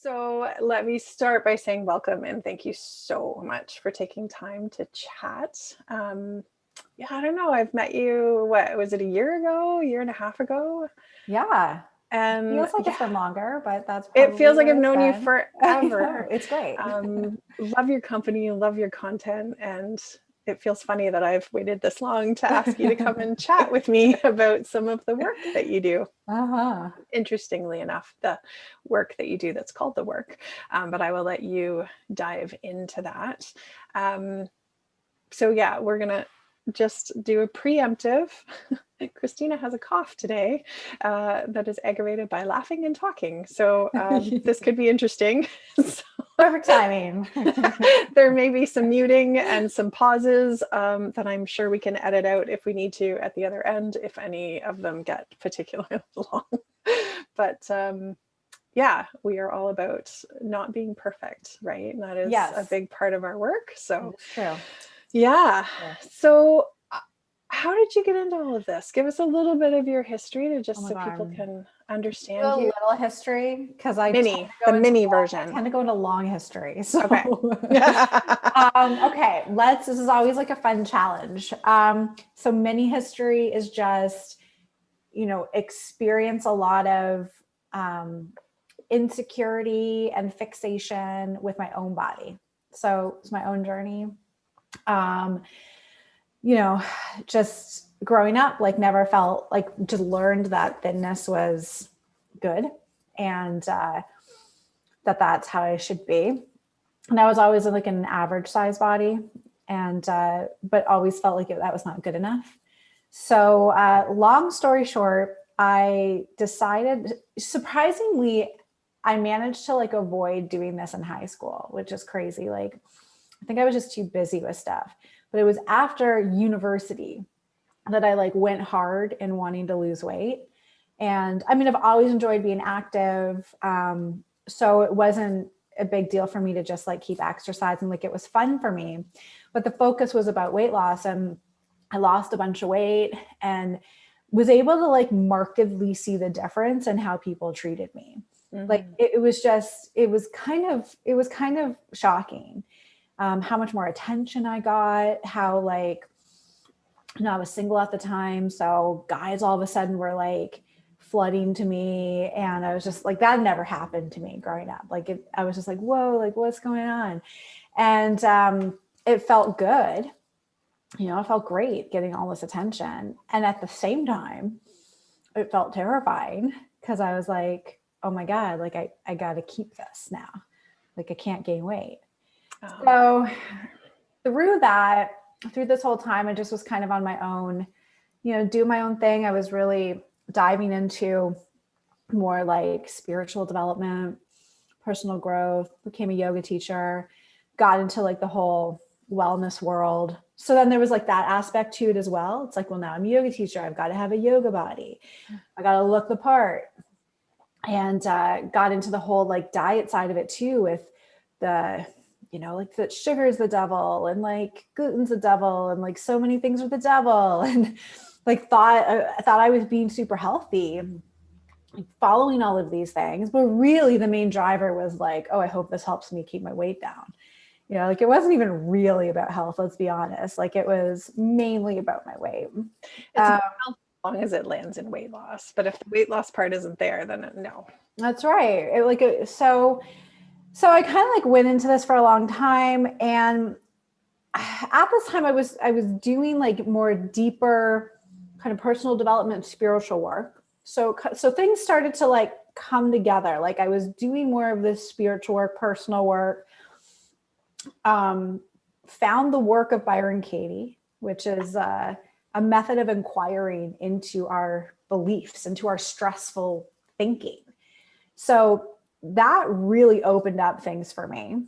So let me start by saying welcome and thank you so much for taking time to chat. Yeah, I don't know. I've met you, what was it, a year ago, a year and a half ago? Yeah. And Feels like yeah, it's been longer, but that's it probably feels like what I've it's known you been. I know, forever. it's great. Love your company, love your content, and it feels funny that I've waited this long to ask you to come and chat with me about some of the work that you do. Uh-huh. Interestingly enough, the work that you do that's called the work, but I will let you dive into that. Um, so yeah, we're gonna just do a preemptive. Kristina has a cough today that is aggravated by laughing and talking. So this could be interesting. So Perfect timing. there may be some muting and some pauses that I'm sure we can edit out if we need to at the other end, if any of them get particularly long. But yeah, we are all about not being perfect, right? And that is a Yes, big part of our work. it So is true. yeah. Yeah. So how did you get into all of this? Give us a little bit of your history to Oh just my so people God. can Do understand a you. little history because Mini, the mini I version. tend to go into long history. So Okay. okay, this is always like a fun challenge. So mini history is just, experience a lot of um insecurity and fixation with my own body. So it's my own journey. Um, you know, just growing up, like never felt like just learned that thinness was good and that's how I should be. And I was always like in an average size body and but always felt like that was not good enough. So long story short, I decided, surprisingly, I managed to like avoid doing this in high school, which is crazy. Like, I think I was just too busy with stuff. But it was after university that I like went hard in wanting to lose weight. And I mean, I've always enjoyed being active. So it wasn't a big deal for me to just like keep exercising. Like, it was fun for me. But the focus was about weight loss. And I lost a bunch of weight and was able to like markedly see the difference in how people treated me. Like Mm-hmm. it was kind of shocking how much more attention I got, how like, I was single at the time. So guys all of a sudden were like flooding to me. And I was just like, that never happened to me growing up. I was just like, whoa, like what's going on? And it felt good. It felt great getting all this attention. And at the same time, it felt terrifying because I was like, oh my God, like I got to keep this now. Like I can't gain weight. Oh, So through that, through this whole time, I just was kind of on my own, do my own thing. I was really diving into more like spiritual development, personal growth, became a yoga teacher, got into like the whole wellness world. So then there was like that aspect to it as well. It's like, well, now I'm a yoga teacher. I've got to have a yoga body. I got to look the part. And got into the whole like diet side of it too, with the, like that sugar's the devil and like gluten's the devil and like so many things are the devil. And like thought I was being super healthy, following all of these things. But really the main driver was like, oh, I hope this helps me keep my weight down. Like it wasn't even really about health, let's be honest. Like it was mainly about my weight. it's about health as long as it lands in weight loss. But if the weight loss part isn't there, then no. That's right. So I kind of like went into this for a long time. And at this time I was doing like more deeper kind of personal development, spiritual work. So things started to like come together. Like I was doing more of this spiritual work, personal work. Found the Work of Byron Katie, which is a method of inquiring into our beliefs, into our stressful thinking. So that really opened up things for me.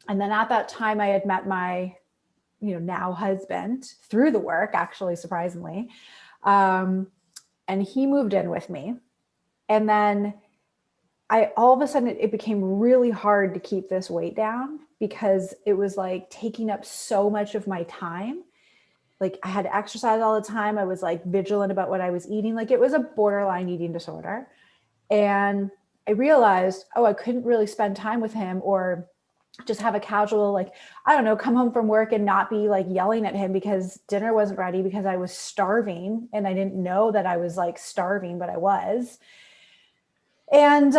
And then at that time, I had met my, now husband through the work, actually, surprisingly. And he moved in with me. And then all of a sudden it became really hard to keep this weight down because it was like taking up so much of my time. Like I had to exercise all the time. I was like vigilant about what I was eating. Like it was a borderline eating disorder. And I realized, oh, I couldn't really spend time with him or just have a casual, like, I don't know, come home from work and not be like yelling at him because dinner wasn't ready because I was starving and I didn't know that I was like starving, but I was. And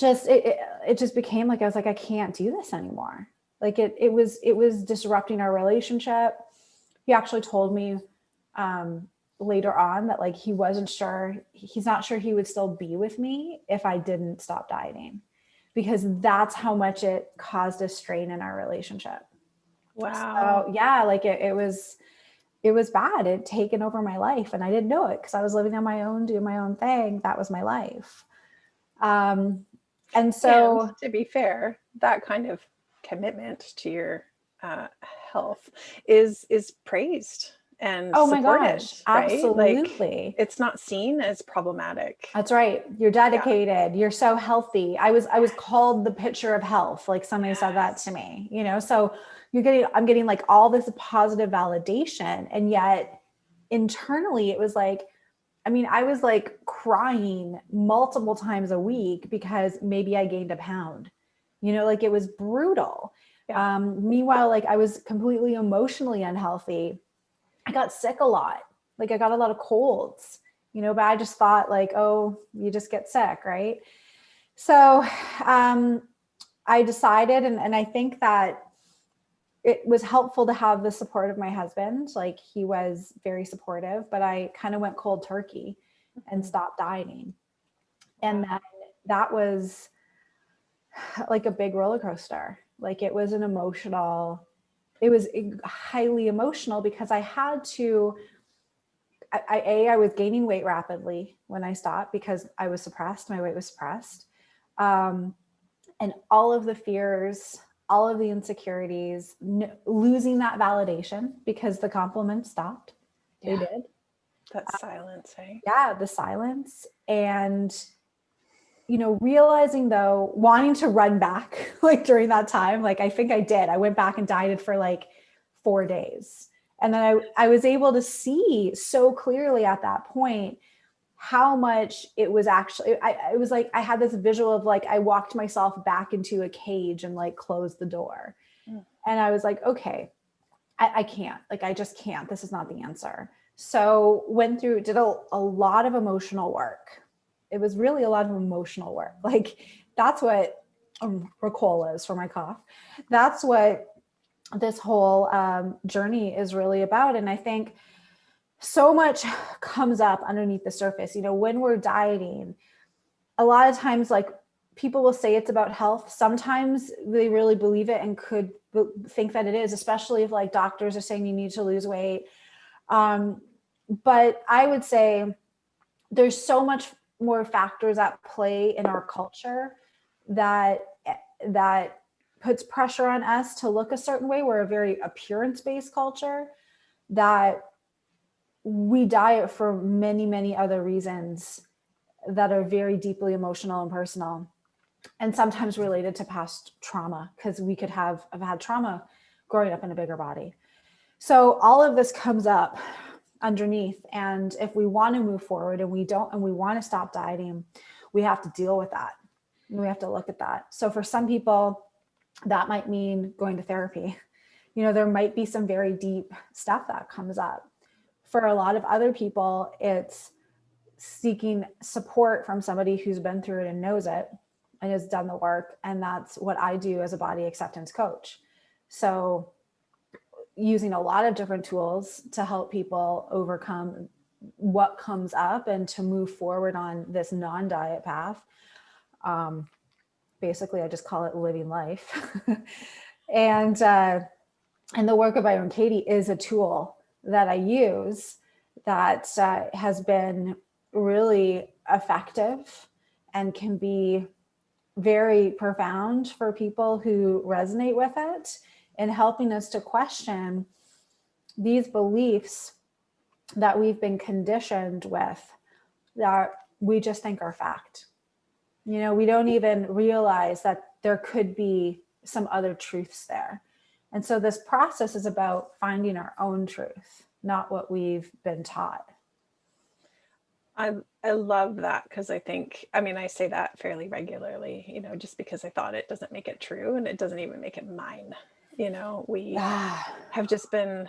it just became like, I was like, I can't do this anymore. Like it was disrupting our relationship. He actually told me later on that like he's not sure he would still be with me if I didn't stop dieting, because that's how much it caused a strain in our relationship. Wow. So yeah, like it was bad. It had taken over my life and I didn't know it because I was living on my own, doing my own thing. That was my life. And so, And to be fair, that kind of commitment to your health is praised and oh my supported, gosh, right? Like absolutely. it's not seen as problematic. That's right. You're Yeah. dedicated. You're so healthy. I was called the picture of health. Like somebody said that to me, so I'm getting like all this positive validation. And yet internally it was like, I mean, I was like crying multiple times a week because maybe I gained a pound, like it was brutal. Yeah. Meanwhile, like I was completely emotionally unhealthy. I got sick a lot. Like I got a lot of colds, but I just thought like, oh, you just get sick, right? So I decided, and I think that it was helpful to have the support of my husband. Like he was very supportive, but I kind of went cold turkey and stopped dieting. And then that was like a big roller coaster. Like it was it was highly emotional because I had to, I was gaining weight rapidly when I stopped because I was suppressed. My weight was suppressed. And all of the fears, all of the insecurities, losing that validation because the compliments stopped. Yeah. They did. That silence, eh? Yeah, the silence. And, realizing though, wanting to run back like during that time, like I think I did. I went back and dieted for like 4 days. And then I was able to see so clearly at that point how much it was actually, it was like I had this visual of like I walked myself back into a cage and like closed the door. And I was like, okay, I can't, like I just can't. This is not the answer. So did a lot of emotional work. It was really a lot of emotional work. Like that's what Ricola is for my cough. That's what this whole journey is really about. And I think so much comes up underneath the surface. When we're dieting, a lot of times, like people will say it's about health. Sometimes they really believe it and could think that it is, especially if like doctors are saying you need to lose weight. But I would say there's so much more factors at play in our culture that puts pressure on us to look a certain way. We're a very appearance-based culture that we diet for many, many other reasons that are very deeply emotional and personal, and sometimes related to past trauma, because we could have had trauma growing up in a bigger body. So all of this comes up underneath. And if we want to move forward and we want to stop dieting, we have to deal with that. And we have to look at that. So for some people, that might mean going to therapy. There might be some very deep stuff that comes up. For a lot of other people, it's seeking support from somebody who's been through it and knows it and has done the work. And that's what I do as a body acceptance coach. So using a lot of different tools to help people overcome what comes up and to move forward on this non-diet path. Basically, I just call it living life. And the Work of Byron Katie is a tool that I use that has been really effective and can be very profound for people who resonate with it, in helping us to question these beliefs that we've been conditioned with that we just think are fact. We don't even realize that there could be some other truths there. And so this process is about finding our own truth, not what we've been taught. I love that, because I think, I mean, I say that fairly regularly, just because I thought it doesn't make it true, and it doesn't even make it mine. We have just been,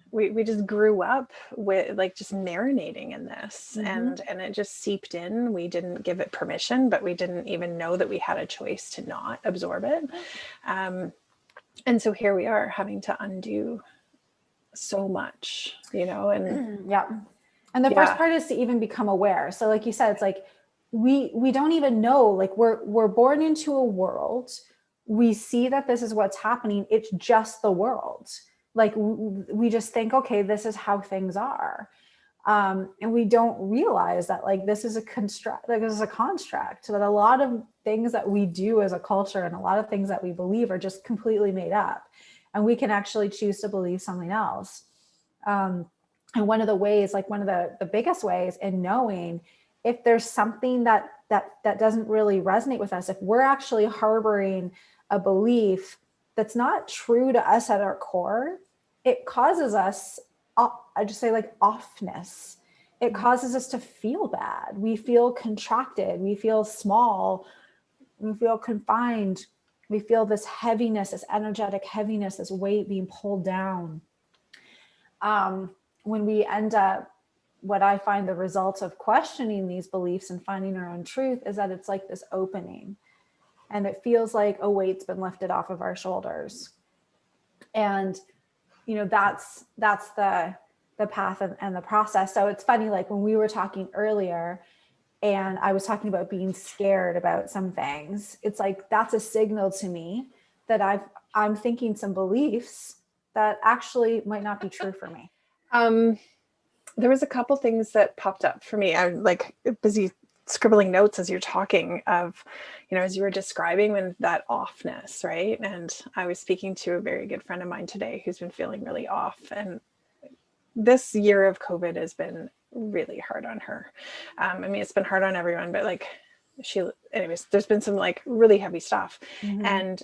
we just grew up with like just marinating in this, and it just seeped in. We didn't give it permission, but we didn't even know that we had a choice to not absorb it. And so here we are having to undo so much, and Yeah. And the first part is to even become aware. So like you said, it's like we don't even know, like we're born into a world. We see that this is what's happening. It's just the world. Like we just think, okay, this is how things are. And we don't realize that like this is a construct, like this is a construct, that a lot of things that we do as a culture and a lot of things that we believe are just completely made up. And we can actually choose to believe something else. And one of the ways, like one of the biggest ways in knowing if there's something that doesn't really resonate with us, if we're actually harboring a belief that's not true to us at our core, it causes us, I just say like offness. It causes us to feel bad. We feel contracted. We feel small. We feel confined. We feel this heaviness, this energetic heaviness, this weight being pulled down. When we end up, what I find the results of questioning these beliefs and finding our own truth is that it's like this opening, and it feels like a weight's been lifted off of our shoulders. And, that's the path and the process. So it's funny, like when we were talking earlier and I was talking about being scared about some things, it's like, that's a signal to me that I'm thinking some beliefs that actually might not be true for me. There was a couple things that popped up for me. I'm like busy scribbling notes as you're talking of, as you were describing when that offness, right? And I was speaking to a very good friend of mine today who's been feeling really off. And this year of COVID has been really hard on her. I mean, it's been hard on everyone, but like anyways, there's been some like really heavy stuff. And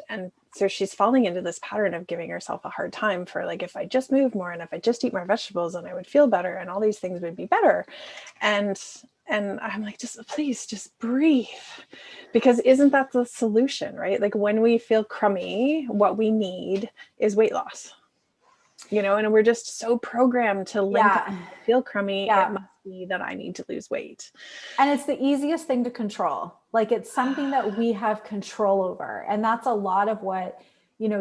so she's falling into this pattern of giving herself a hard time for like, if I just move more and if I just eat more vegetables, and I would feel better and all these things would be better. And I'm like, please just breathe, because isn't that the solution, right? Like when we feel crummy, what we need is weight loss, and we're just so programmed to link feel crummy. It must be that I need to lose weight. And it's the easiest thing to control. Like it's something that we have control over. And that's a lot of what,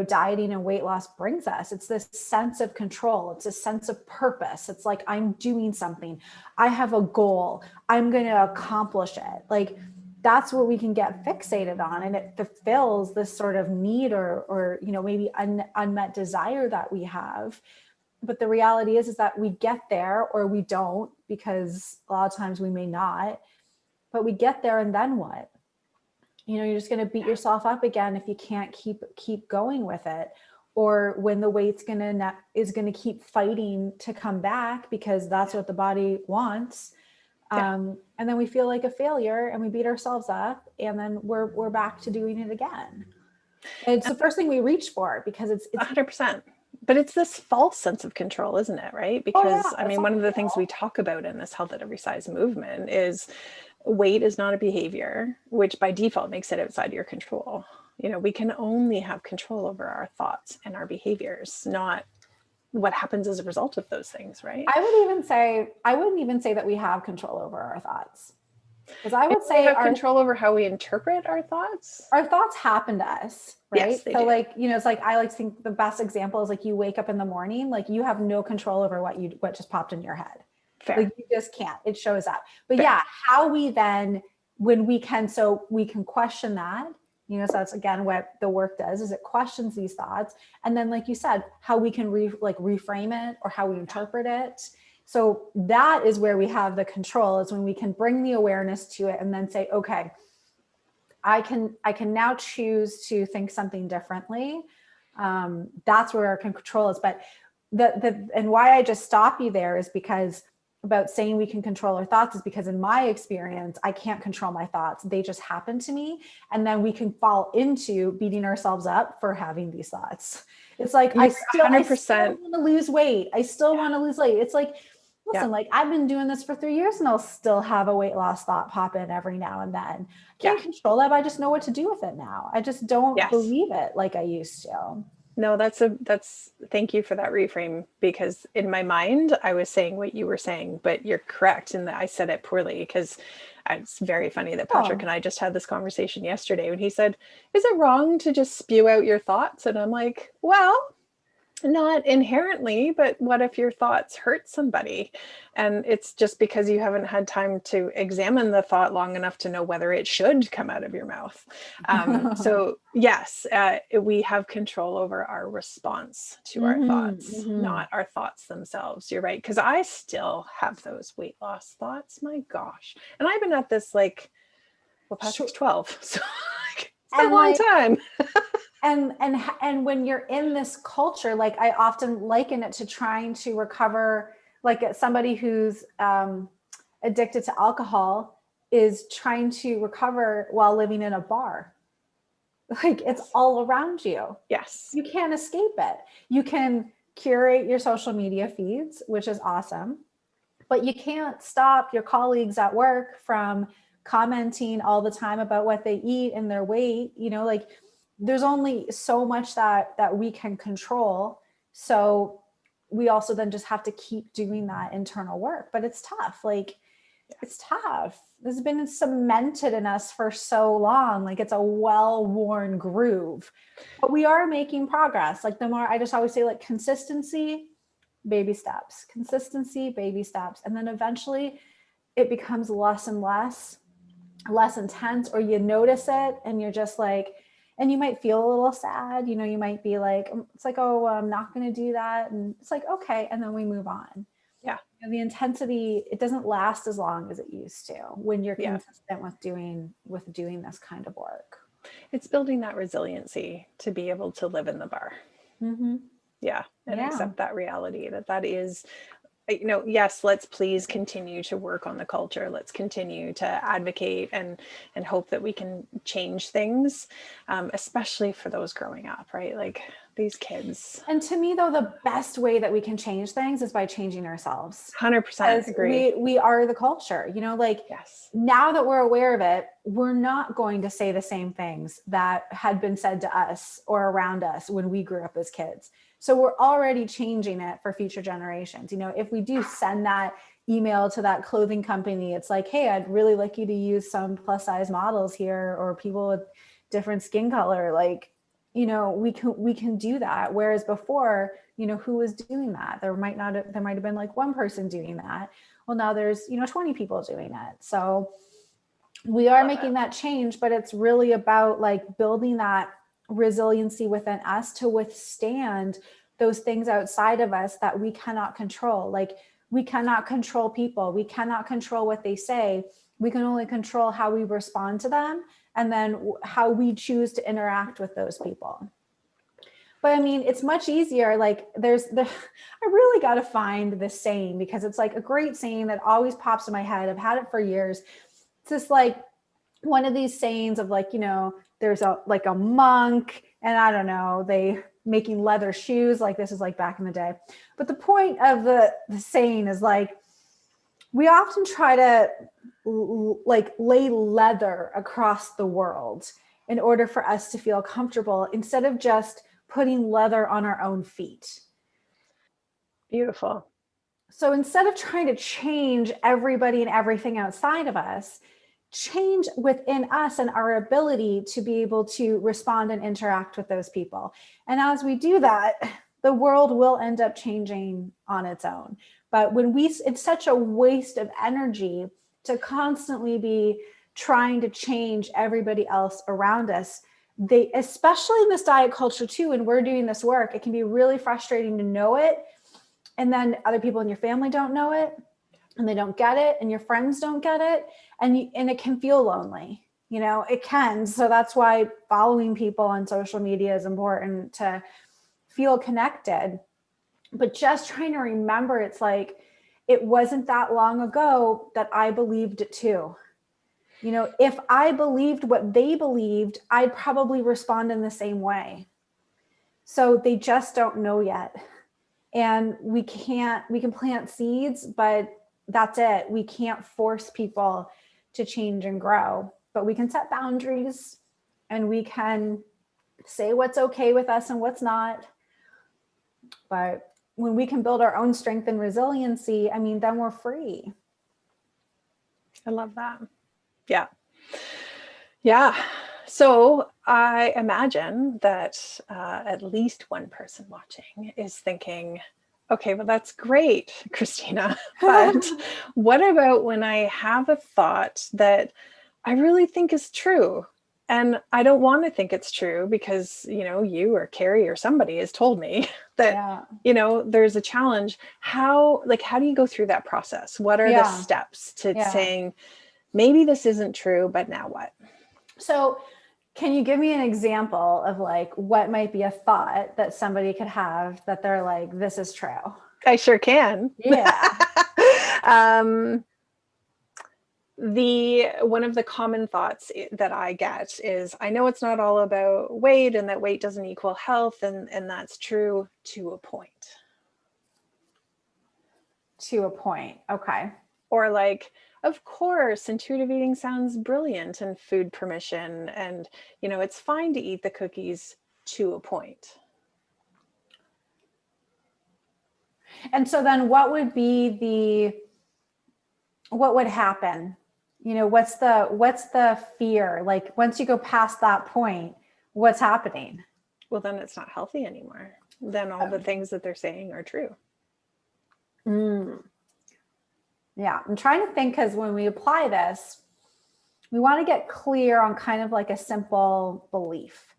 dieting and weight loss brings us. It's this sense of control. It's a sense of purpose. It's like, I'm doing something. I have a goal. I'm going to accomplish it. Like that's what we can get fixated on. And it fulfills this sort of need or maybe unmet desire that we have. But the reality is that we get there or we don't, because a lot of times we may not, but we get there, and then what? You're just going to beat yourself up again if you can't keep going with it, or when the weight's is going to keep fighting to come back because that's what the body wants. And then we feel like a failure and we beat ourselves up, and then we're back to doing it again. And it's the first thing we reach for, because it's 100%. But it's this false sense of control, isn't it? Right? Because I mean, one of the things we talk about in this Health at Every Size movement is weight is not a behavior, which by default makes it outside your control. We can only have control over our thoughts and our behaviors, not what happens as a result of those things, right? I wouldn't even say that we have control over our thoughts. Because I would say we have control over how we interpret our thoughts. Our thoughts happen to us, right? Yes, they so do. Like, it's like, I like to think the best example is like you wake up in the morning, like you have no control over what just popped in your head. Fair. Like you just can't, it shows up. But Fair. How we then, when we can question that, so that's again what the work does, is it questions these thoughts. And then, like you said, how we can reframe it or how we interpret it. So that is where we have the control, is when we can bring the awareness to it and then say, okay, I can now choose to think something differently. That's where our control is. But and why I just stop you there is because about saying we can control our thoughts is because in my experience, I can't control my thoughts. They just happen to me. And then we can fall into beating ourselves up for having these thoughts. It's like, I still want to lose weight. I still want to lose weight. It's like, Listen, like I've been doing this for 3 years and I'll still have a weight loss thought pop in every now and then. Can't control that, but I just know what to do with it now. I just don't believe it like I used to. No, thank you for that reframe, because in my mind, I was saying what you were saying, but you're correct in that I said it poorly, because it's very funny that Patrick and I just had this conversation yesterday when he said, is it wrong to just spew out your thoughts? And I'm like, well, not inherently, but what if your thoughts hurt somebody? And it's just because you haven't had time to examine the thought long enough to know whether it should come out of your mouth. So yes, we have control over our response to our thoughts, not our thoughts themselves. You're right. Because I still have those weight loss thoughts. My gosh. And I've been at this Patrick's 12. So it's a long time. And when you're in this culture, like I often liken it to trying to recover, like somebody who's addicted to alcohol is trying to recover while living in a bar. Like it's all around you. Yes. You can't escape it. You can curate your social media feeds, which is awesome, but you can't stop your colleagues at work from commenting all the time about what they eat and their weight, like there's only so much that we can control. So we also then just have to keep doing that internal work, but it's tough. It's tough. This has been cemented in us for so long. Like it's a well-worn groove, but we are making progress. Like the more, I just always say like consistency, baby steps, consistency, baby steps. And then eventually it becomes less and less intense, or you notice it and you're just like, and you might feel a little sad, you might be like, it's like, oh, I'm not going to do that. And it's like, okay. And then we move on. Yeah. The intensity, it doesn't last as long as it used to when you're consistent with doing this kind of work. It's building that resiliency to be able to live in the bar. Yeah. And accept that reality that is, yes, let's please continue to work on the culture. Let's continue to advocate and hope that we can change things, especially for those growing up, right? Like these kids. And to me, though, the best way that we can change things is by changing ourselves. 100% agree. We are the culture, yes. Now that we're aware of it, we're not going to say the same things that had been said to us or around us when we grew up as kids. So we're already changing it for future generations. If we do send that email to that clothing company, it's like, hey, I'd really like you to use some plus size models here or people with different skin color. Like, we can do that. Whereas before, who was doing that? There might have been like one person doing that. Well, now there's, 20 people doing it. So we are making that change, but it's really about like building that resiliency within us to withstand those things outside of us that we cannot control. Like we cannot control people. We cannot control what they say. We can only control how we respond to them and then how we choose to interact with those people. But I mean, it's much easier. Like I really got to find this saying because it's like a great saying that always pops in my head. I've had it for years. It's just like one of these sayings of like, there's a monk and I don't know, they making leather shoes. Like this is like back in the day. But the point of the saying is like, we often try to like lay leather across the world in order for us to feel comfortable instead of just putting leather on our own feet. Beautiful. So instead of trying to change everybody and everything outside of us, change within us and our ability to be able to respond and interact with those people. And as we do that, the world will end up changing on its own. But it's such a waste of energy to constantly be trying to change everybody else around us. Especially in this diet culture too, when we're doing this work, it can be really frustrating to know it. And then other people in your family don't know it and they don't get it and your friends don't get it. And it can feel lonely, it can. So that's why following people on social media is important to feel connected. But just trying to remember, it's like, it wasn't that long ago that I believed it too. If I believed what they believed, I'd probably respond in the same way. So they just don't know yet. And we can plant seeds, but that's it. We can't force people to change and grow, but we can set boundaries and we can say what's okay with us and what's not. But when we can build our own strength and resiliency, I mean, then we're free. I love that. Yeah. Yeah. So I imagine that at least one person watching is thinking, okay, well, that's great, Kristina. But what about when I have a thought that I really think is true? And I don't want to think it's true because, you or Carrie or somebody has told me that, there's a challenge. How do you go through that process? What are the steps to saying, maybe this isn't true, but now what? So can you give me an example of like what might be a thought that somebody could have that they're like, this is true? I sure can. Yeah. One of the common thoughts that I get is, I know it's not all about weight and that weight doesn't equal health. And that's true to a point. To a point. Okay. Or like, of course, intuitive eating sounds brilliant and food permission. And, it's fine to eat the cookies to a point. And so then what would happen? What's the fear? Like once you go past that point, what's happening? Well, then it's not healthy anymore. Then all the things that they're saying are true. Yeah, I'm trying to think, because when we apply this, we want to get clear on kind of like a simple belief,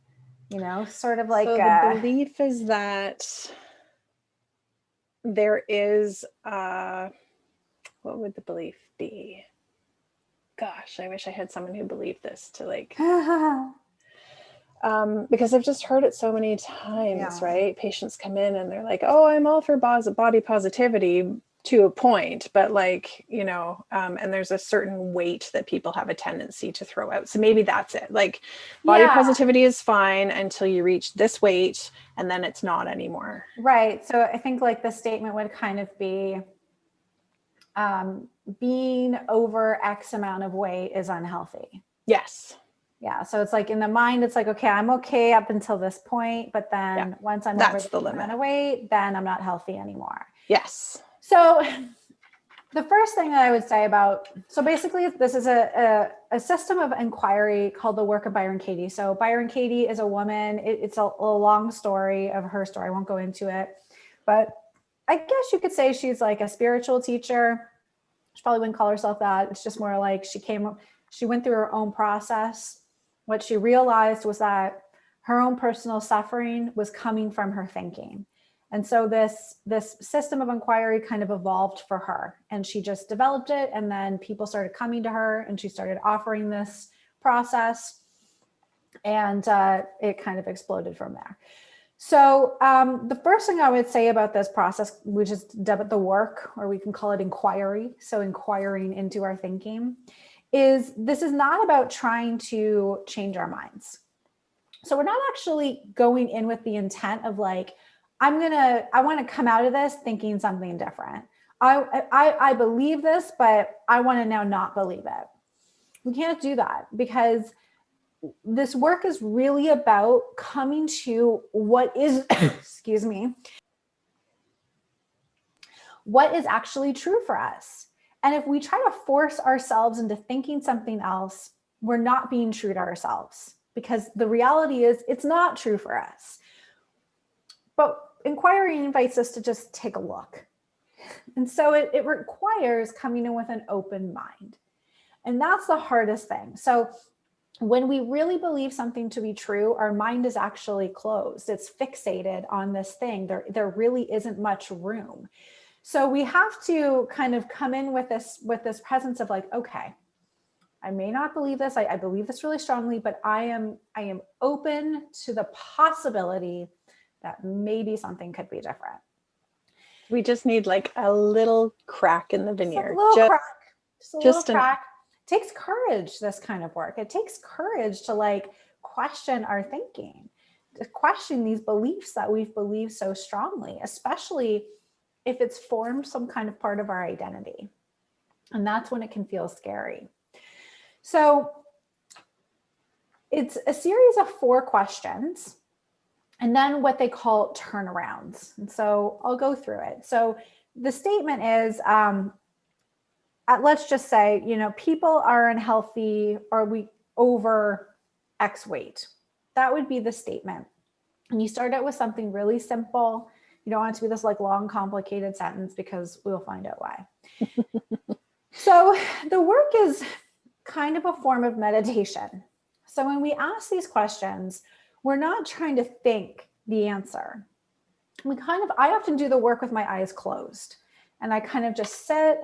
sort of like. So the belief is that there is, what would the belief be? Gosh, I wish I had someone who believed this to like, because I've just heard it so many times, right? Patients come in and they're like, oh, I'm all for body positivity to a point, but like, and there's a certain weight that people have a tendency to throw out. So maybe that's it. Like body positivity is fine until you reach this weight and then it's not anymore. Right. So I think like the statement would kind of be, being over X amount of weight is unhealthy. Yes. Yeah. So it's like in the mind, it's like, okay, I'm okay up until this point, but then once I'm over the amount of weight, then I'm not healthy anymore. Yes. So the first thing that I would say so basically this is a system of inquiry called the Work of Byron Katie. So Byron Katie is a woman. It's a long story of her story. I won't go into it, but I guess you could say she's like a spiritual teacher. She probably wouldn't call herself that. It's just more like she went through her own process. What she realized was that her own personal suffering was coming from her thinking. And so this system of inquiry kind of evolved for her, and she just developed it. And then people started coming to her and she started offering this process, and it kind of exploded from there. So the first thing I would say about this process, which is the work, or we can call it inquiry, so inquiring into our thinking, is this is not about trying to change our minds. So we're not actually going in with the intent of like, I want to come out of this thinking something different. I believe this, but I want to now not believe it. We can't do that, because this work is really about coming to what is, excuse me, what is actually true for us. And if we try to force ourselves into thinking something else, we're not being true to ourselves, because the reality is it's not true for us. But inquiry invites us to just take a look. And so it requires coming in with an open mind. And that's the hardest thing. So when we really believe something to be true, our mind is actually closed. It's fixated on this thing. There really isn't much room. So we have to kind of come in with this presence of like, okay, I may not believe this. I believe this really strongly, but I am open to the possibility that maybe something could be different. We just need like a little crack in the veneer. Just a little crack. It takes courage, this kind of work. It takes courage to like question our thinking. It question these beliefs that we've believed so strongly, especially if it's formed some kind of part of our identity. And that's when it can feel scary. So it's a series of 4 questions, and then what they call turnarounds. And so I'll go through it. So the statement is, let's just say, people are unhealthy, or we over X weight. That would be the statement. And you start out with something really simple. You don't want it to be this like long, complicated sentence, because we'll find out why. So the work is kind of a form of meditation. So when we ask these questions, we're not trying to think the answer. I often do the work with my eyes closed, and I kind of just sit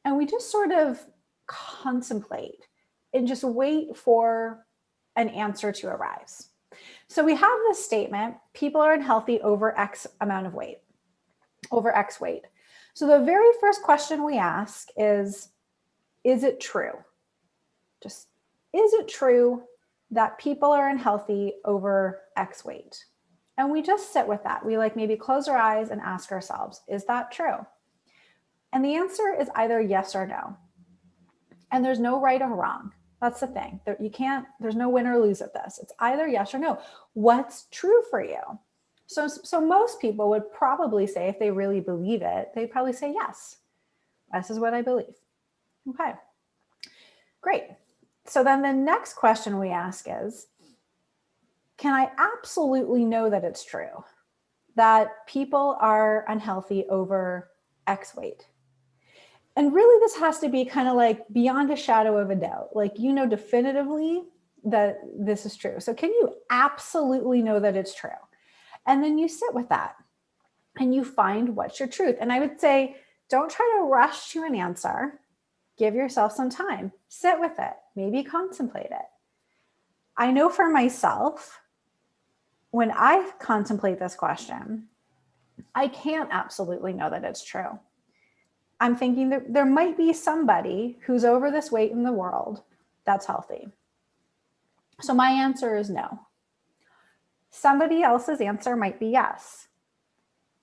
and we just sort of contemplate and just wait for an answer to arise. So we have this statement: people are unhealthy over X amount of weight, over X weight. So the very first question we ask is it true? Just, is it true that people are unhealthy over X weight? And we just sit with that. We maybe close our eyes and ask ourselves, is that true? And the answer is either yes or no. And there's no right or wrong. That's the thing. There's no win or lose at this. It's either yes or no. What's true for you? So most people would probably say, if they really believe it, they'd probably say yes. This is what I believe. Okay, great. So then the next question we ask is, can I absolutely know that it's true that people are unhealthy over X weight? And really, this has to be kind of beyond a shadow of a doubt. Definitively that this is true. So can you absolutely know that it's true? And then you sit with that and you find what's your truth. And I would say, don't try to rush to an answer. Give yourself some time. Sit with it. Maybe contemplate it. I know for myself, when I contemplate this question, I can't absolutely know that it's true. I'm thinking that there might be somebody who's over this weight in the world that's healthy. So my answer is no. Somebody else's answer might be yes.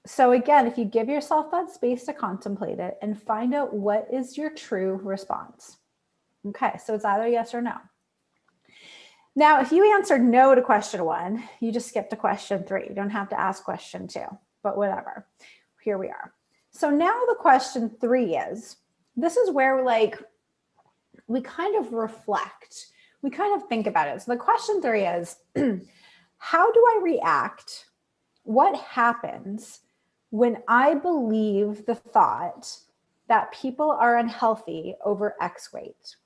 So again, if you give yourself that space to contemplate it and find out what is your true response. Okay, so it's either yes or no. Now, if you answered no to question 1, you just skip to question 3. You don't have to ask question 2, but whatever. Here we are. So now the question 3 is, this is where we kind of reflect. We kind of think about it. So the question 3 is, how do I react? What happens when I believe the thought that people are unhealthy over X weight?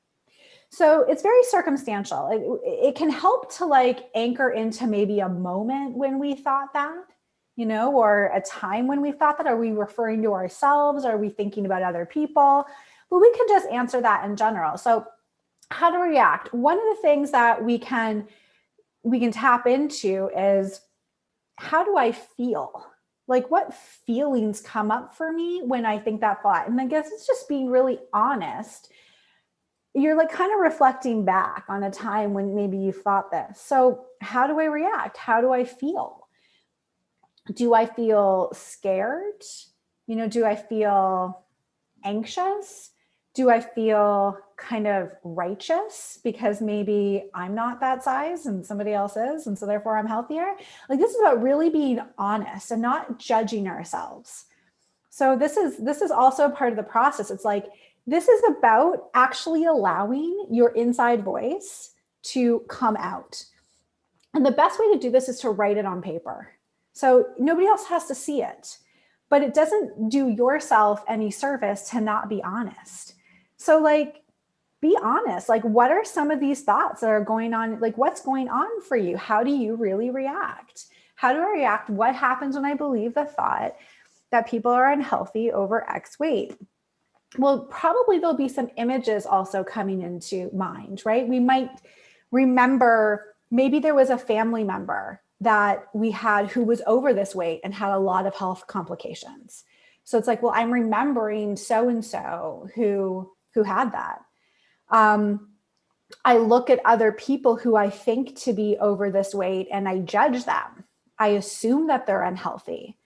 So it's very circumstantial. It can help to anchor into maybe a moment when we thought that, or a time when we thought that. Are we referring to ourselves? Are we thinking about other people? But we can just answer that in general. So how to react? One of the things that we can tap into is, how do I feel? What feelings come up for me when I think that thought? And I guess it's just being really honest. You're kind of reflecting back on a time when maybe you thought this. So how do I react? How do I feel? Do I feel scared? Do I feel anxious? Do I feel kind of righteous because maybe I'm not that size and somebody else is, and so therefore I'm healthier? This is about really being honest and not judging ourselves. So this is also part of the process. It's this is about actually allowing your inside voice to come out. And the best way to do this is to write it on paper. So nobody else has to see it, but it doesn't do yourself any service to not be honest. So be honest. What are some of these thoughts that are going on? What's going on for you? How do you really react? How do I react? What happens when I believe the thought that people are unhealthy over X weight? Well, probably there'll be some images also coming into mind, right? We might remember maybe there was a family member that we had who was over this weight and had a lot of health complications. So it's well, I'm remembering so-and-so who had that. I look at other people who I think to be over this weight and I judge them. I assume that they're unhealthy.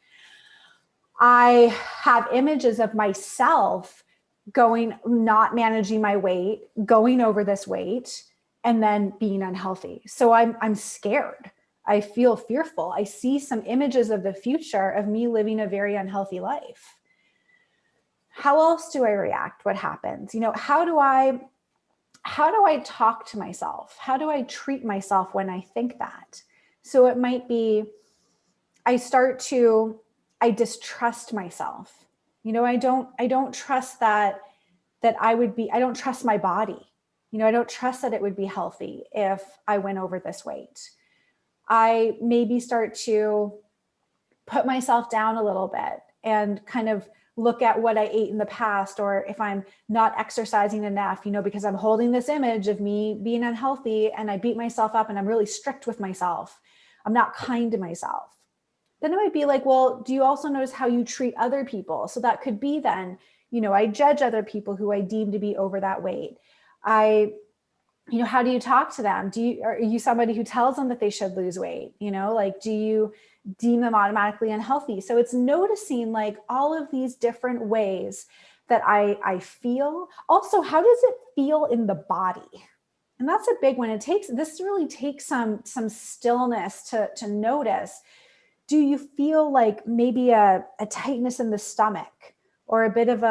I have images of myself not managing my weight, going over this weight, and then being unhealthy. So I'm scared. I feel fearful. I see some images of the future of me living a very unhealthy life. How else do I react? What happens? How do I talk to myself? How do I treat myself when I think that? So it might be, I distrust myself. I don't trust that I don't trust my body. I don't trust that it would be healthy if I went over this weight. I maybe start to put myself down a little bit and kind of look at what I ate in the past, or if I'm not exercising enough, because I'm holding this image of me being unhealthy, and I beat myself up and I'm really strict with myself. I'm not kind to myself. Then it might be like, well, do you also notice how you treat other people? So that could be then, I judge other people who I deem to be over that weight. How do you talk to them? Are you somebody who tells them that they should lose weight? Do you deem them automatically unhealthy? So it's noticing like all of these different ways that I feel. Also, how does it feel in the body? And that's a big one. This really takes some stillness to notice. Do you feel like maybe a tightness in the stomach, or a bit of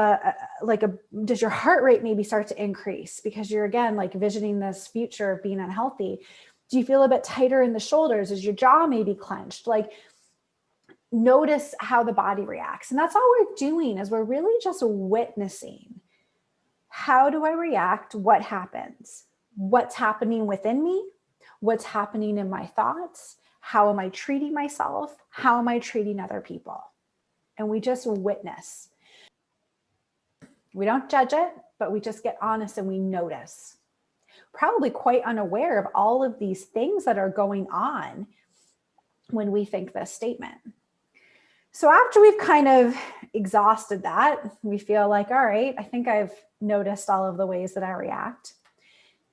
does your heart rate maybe start to increase because you're, again, like visioning this future of being unhealthy? Do you feel a bit tighter in the shoulders? Is your jaw maybe clenched? Like, notice how the body reacts. And that's all we're doing, is we're really just witnessing. How do I react? What happens? What's happening within me? What's happening in my thoughts? How am I treating myself? How am I treating other people? And we just witness. We don't judge it, but we just get honest and we notice. Probably quite unaware of all of these things that are going on when we think this statement. So after we've kind of exhausted that, we feel like, all right, I think I've noticed all of the ways that I react.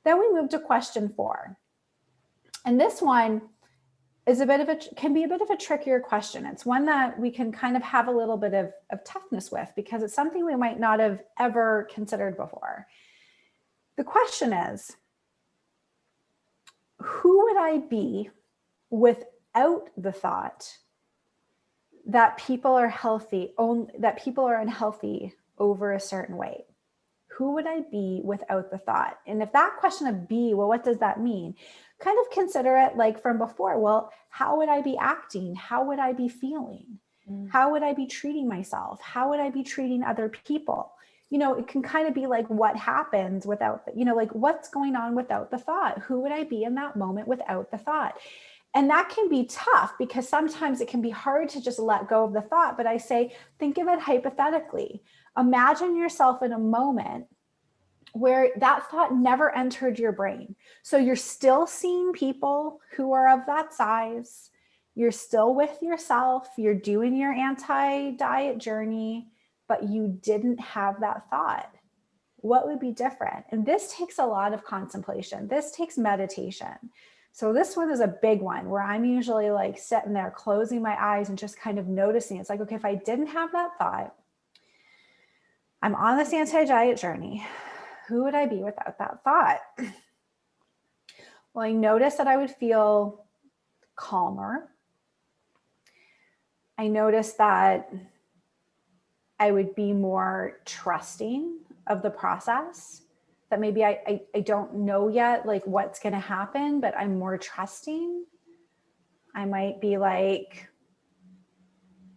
Then we move to question 4. And this one is can be a bit of a trickier question. It's one that we can kind of have a little bit of toughness with, because it's something we might not have ever considered before. The question is, who would I be without the thought that people are unhealthy over a certain weight? Who would I be without the thought? And if that question of be, well, what does that mean? Kind of consider it like from before. Well, how would I be acting? How would I be feeling? How would I be treating myself? How would I be treating other people? It can kind of be like, what happens without, like what's going on without the thought? Who would I be in that moment without the thought? And that can be tough, because sometimes it can be hard to just let go of the thought. But I say, think of it hypothetically. Imagine yourself in a moment where that thought never entered your brain. So you're still seeing people who are of that size. You're still with yourself. You're doing your anti-diet journey, but you didn't have that thought. What would be different? And this takes a lot of contemplation. This takes meditation. So this one is a big one, where I'm usually like sitting there closing my eyes and just kind of noticing. It's like, okay, if I didn't have that thought, I'm on this anti-diet journey, who would I be without that thought? Well, I noticed that I would feel calmer. I noticed that I would be more trusting of the process, that maybe I don't know yet like what's going to happen, but I'm more trusting. I might be like,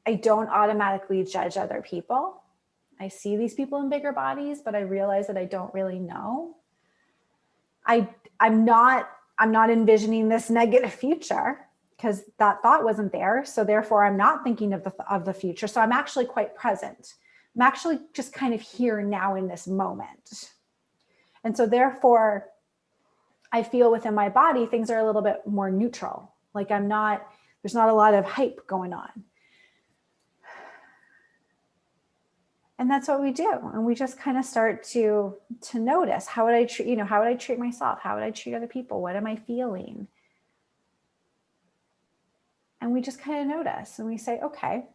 I don't automatically judge other people. I see these people in bigger bodies, but I realize that I don't really know. I'm not envisioning this negative future, because that thought wasn't there. So therefore I'm not thinking of the future. So I'm actually quite present. I'm actually just kind of here now in this moment. And so therefore I feel within my body, things are a little bit more neutral. Like there's not a lot of hype going on. And that's what we do. And we just kind of start to notice, how would I treat myself? How would I treat other people? What am I feeling? And we just kind of notice and we say, okay,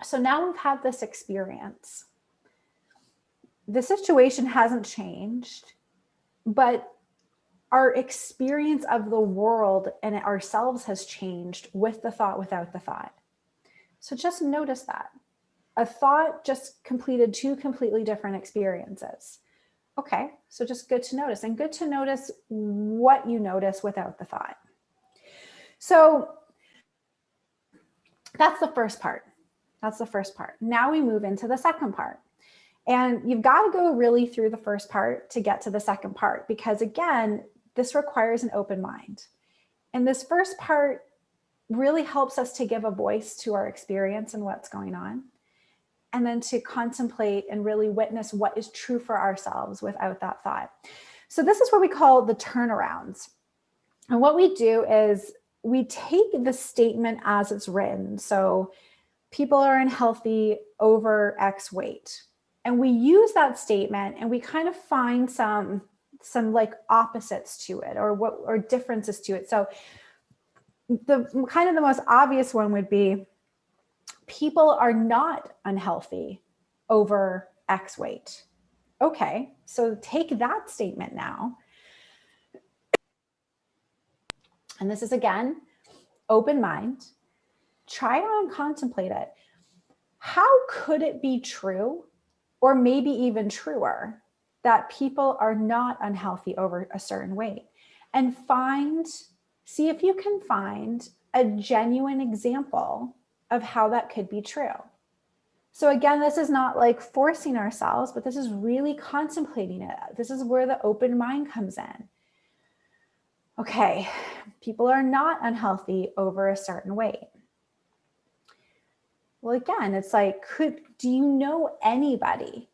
so now we've had this experience. The situation hasn't changed, but our experience of the world and ourselves has changed with the thought, without the thought. So just notice that. A thought just completed two completely different experiences. Okay, so just good to notice, and good to notice what you notice without the thought. So that's the first part. That's the first part. Now we move into the second part. And you've got to go really through the first part to get to the second part, because again, this requires an open mind. And this first part really helps us to give a voice to our experience and what's going on, and then to contemplate and really witness what is true for ourselves without that thought. So this is what we call the turnarounds. And what we do is we take the statement as it's written. So people are unhealthy over X weight. And we use that statement and we kind of find some like opposites to it, or differences to it. So the kind of the most obvious one would be, people are not unhealthy over X weight. Okay, so take that statement now. And this is, again, open mind. Try it on and contemplate it. How could it be true, or maybe even truer, that people are not unhealthy over a certain weight? And see if you can find a genuine example of how that could be true. So again, this is not like forcing ourselves, but this is really contemplating it. This is where the open mind comes in. Okay, people are not unhealthy over a certain weight. Well, again, it's like, do you know anybody?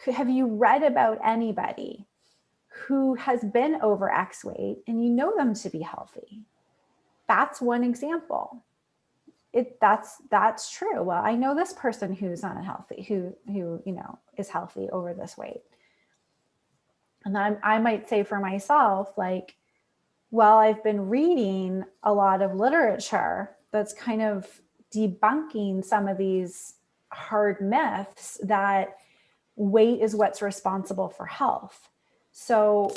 Have you read about anybody who has been over X weight and you know them to be healthy? That's one example. That's true. Well, I know this person who's unhealthy, who is healthy over this weight. And then I might say for myself, like, well, I've been reading a lot of literature that's kind of debunking some of these hard myths that weight is what's responsible for health. So,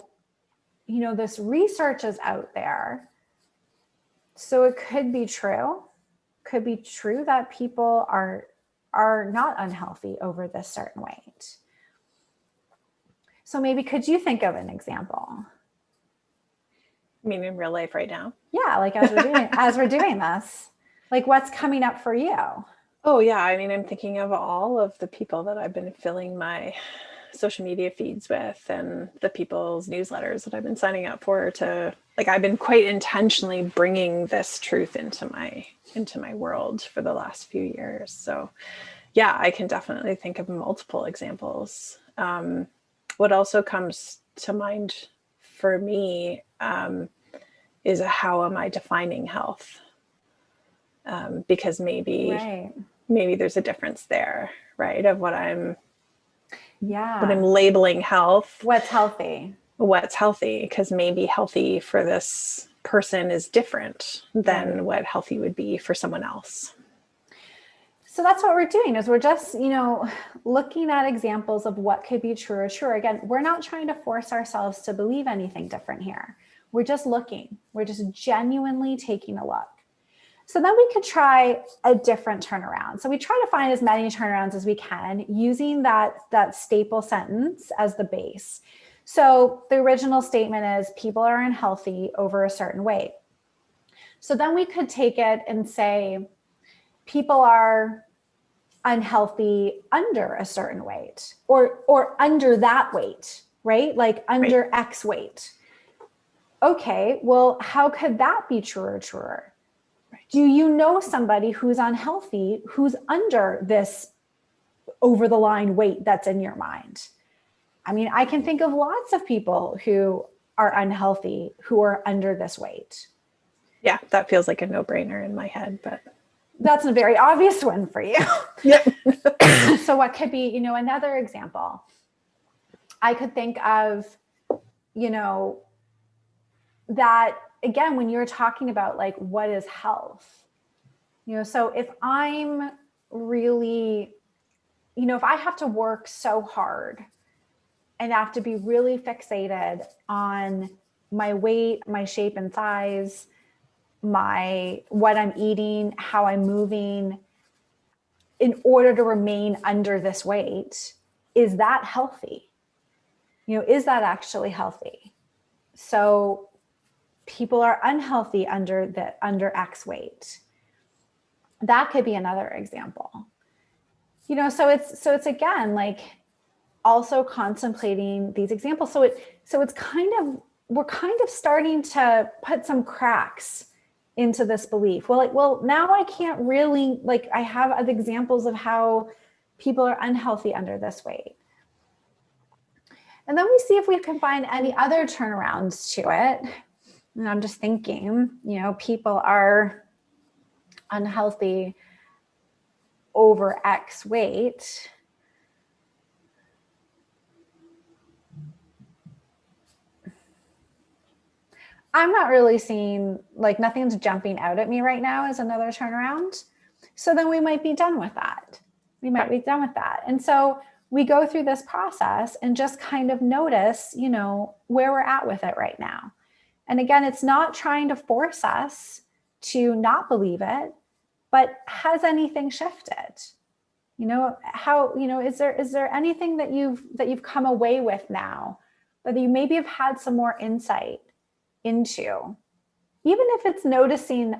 this research is out there. So it could be true. Could be true that people are not unhealthy over this certain weight. So maybe could you think of an example? I mean, in real life right now? Yeah, like as we're doing this, like what's coming up for you? Oh yeah, I mean, I'm thinking of all of the people that I've been filling my social media feeds with, and the people's newsletters that I've been signing up for, I've been quite intentionally bringing this truth into my world for the last few years. So yeah, I can definitely think of multiple examples. What also comes to mind for me is how am I defining health? Because maybe there's a difference there, right? Of what I'm labeling health. What's healthy? Because maybe healthy for this person is different than what healthy would be for someone else. So that's what we're doing, is we're just, looking at examples of what could be true or truer. Again, we're not trying to force ourselves to believe anything different here. We're just looking. We're just genuinely taking a look. So then we could try a different turnaround. So we try to find as many turnarounds as we can using that staple sentence as the base. So the original statement is people are unhealthy over a certain weight. So then we could take it and say people are unhealthy under a certain weight, or under that weight, right? Like under X weight. Okay, well, how could that be truer or truer? Do you know somebody who's unhealthy, who's under this over the line weight that's in your mind? I mean, I can think of lots of people who are unhealthy, who are under this weight. Yeah, that feels like a no-brainer in my head, but that's a very obvious one for you. Yep. So what could be, another example? I could think of, that, again, when you're talking about like, what is health, so if I'm really, if I have to work so hard and have to be really fixated on my weight, my shape and size, what I'm eating, how I'm moving in order to remain under this weight, is that healthy? Is that actually healthy? So people are unhealthy under X weight. That could be another example. So it's again like also contemplating these examples. So it's we're kind of starting to put some cracks into this belief. Well, now I can't really, like, I have other examples of how people are unhealthy under this weight. And then we see if we can find any other turnarounds to it. And I'm just thinking, people are unhealthy over X weight. I'm not really seeing, like, nothing's jumping out at me right now as another turnaround. So then we might be done with that. And so we go through this process and just kind of notice, where we're at with it right now. And again, it's not trying to force us to not believe it, but has anything shifted? Is there anything that you've come away with now that you maybe have had some more insight into, even if it's noticing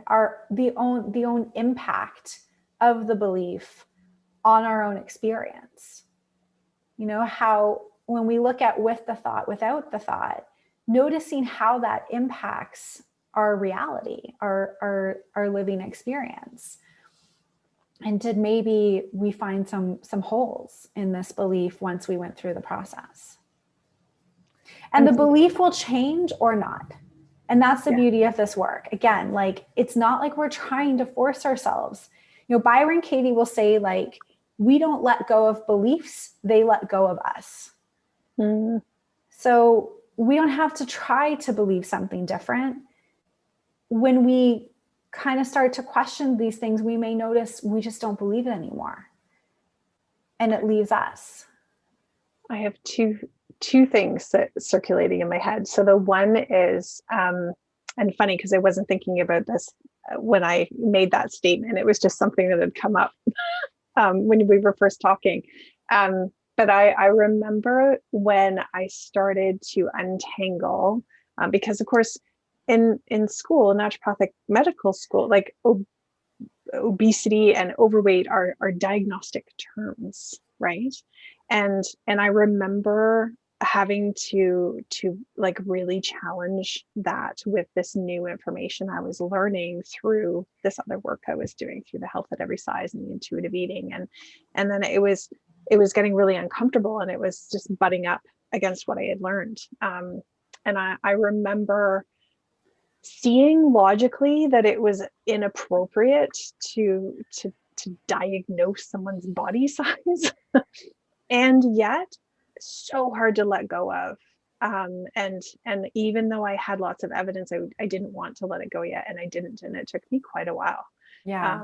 the own impact of the belief on our own experience. How when we look at with the thought, without the thought, noticing how that impacts our reality, our living experience. And did maybe we find some holes in this belief once we went through the process? And the belief will change or not. And that's the beauty of this work. Again, like, it's not like we're trying to force ourselves. Byron Katie will say, like, we don't let go of beliefs, they let go of us. Mm. So we don't have to try to believe something different. When we kind of start to question these things, we may notice we just don't believe it anymore. And it leaves us. I have two things that circulating in my head. So the one is, and funny because I wasn't thinking about this when I made that statement. It was just something that had come up when we were first talking. But I remember when I started to untangle, because of course in school, naturopathic medical school, like obesity and overweight are diagnostic terms, right? And I remember having to like really challenge that with this new information I was learning through this other work I was doing through the health at every size and the intuitive eating. And then it was getting really uncomfortable, and it was just butting up against what I had learned. And I remember seeing logically that it was inappropriate to diagnose someone's body size, and yet so hard to let go of. And even though I had lots of evidence, I didn't want to let it go yet, and I didn't, and it took me quite a while. Yeah.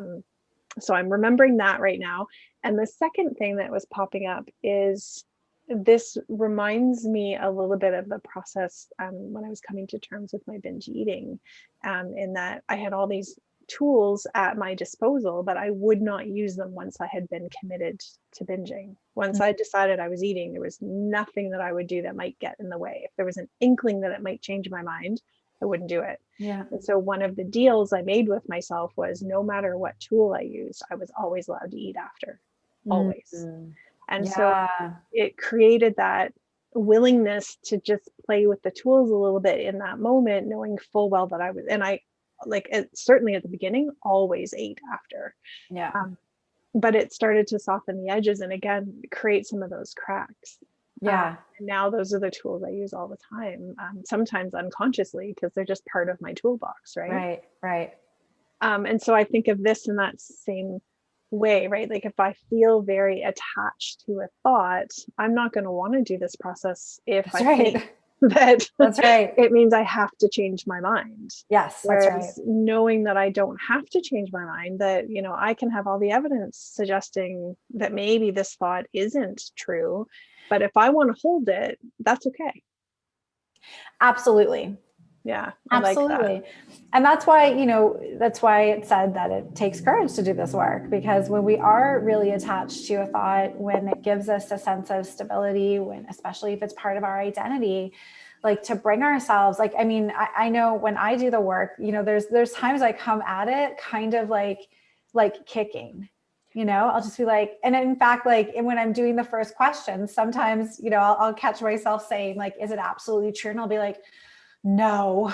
So I'm remembering that right now. And the second thing that was popping up is, this reminds me a little bit of the process when I was coming to terms with my binge eating, in that I had all these tools at my disposal, but I would not use them once I had been committed to binging. Once I decided I was eating, there was nothing that I would do that might get in the way. If there was an inkling that it might change my mind, I wouldn't do it. Yeah. And so one of the deals I made with myself was, no matter what tool I used, I was always allowed to eat after, always. Mm-hmm. And so it created that willingness to just play with the tools a little bit in that moment, knowing full well that I was, and I, like, certainly at the beginning, always ate after. Yeah. But it started to soften the edges and again, create some of those cracks. Yeah. And now those are the tools I use all the time, sometimes unconsciously, because they're just part of my toolbox, right? Right. And so I think of this in that same way, right? Like, if I feel very attached to a thought, I'm not going to want to do this process if That's right. that That's right. it means I have to change my mind. Yes, that's right. Whereas knowing that I don't have to change my mind, that, I can have all the evidence suggesting that maybe this thought isn't true, but if I want to hold it, that's okay. Absolutely. Yeah, I like that. Absolutely. And that's why, that's why it said that it takes courage to do this work, because when we are really attached to a thought, when it gives us a sense of stability, especially if it's part of our identity, like to bring ourselves, like, I know when I do the work, there's times I come at it kind of like kicking, I'll just be like, and in fact, like when I'm doing the first question, sometimes, I'll catch myself saying like, is it absolutely true? And I'll be like, no,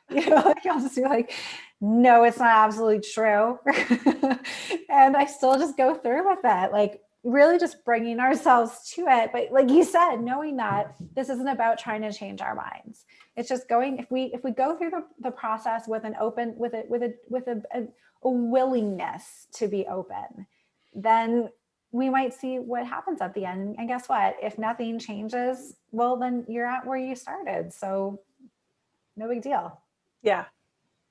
like I'll just be like, no, it's not absolutely true. And I still just go through with it, like really just bringing ourselves to it. But like you said, knowing that this isn't about trying to change our minds. It's just going, if we go through the process with an open, with a willingness to be open, then we might see what happens at the end. And guess what? If nothing changes, well, then you're at where you started. So no big deal. Yeah.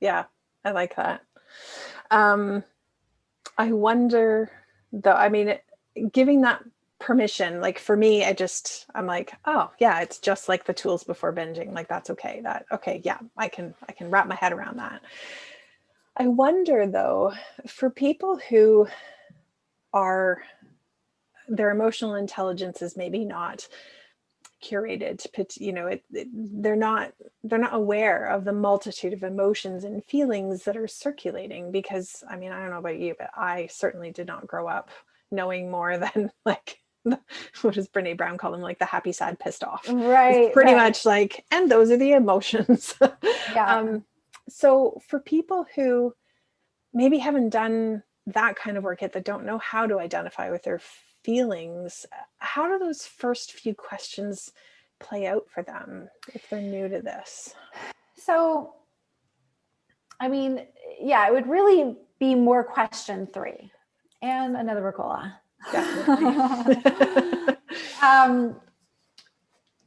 Yeah. I like that. I wonder though, giving that permission, like for me, I'm like, oh yeah, it's just like the tools before binging. Like that's okay. Yeah, I can wrap my head around that. I wonder though, for people who their emotional intelligence is maybe not curated, they're not aware of the multitude of emotions and feelings that are circulating, because I don't know about you, but I certainly did not grow up knowing more than like what does Brene Brown call them, like the happy, sad, pissed off, right? It's pretty much like, and those are the emotions. Yeah. So for people who maybe haven't done that kind of work yet, that don't know how to identify with their feelings, how do those first few questions play out for them if they're new to this? So, yeah, it would really be more question 3 and another Ricola. Definitely.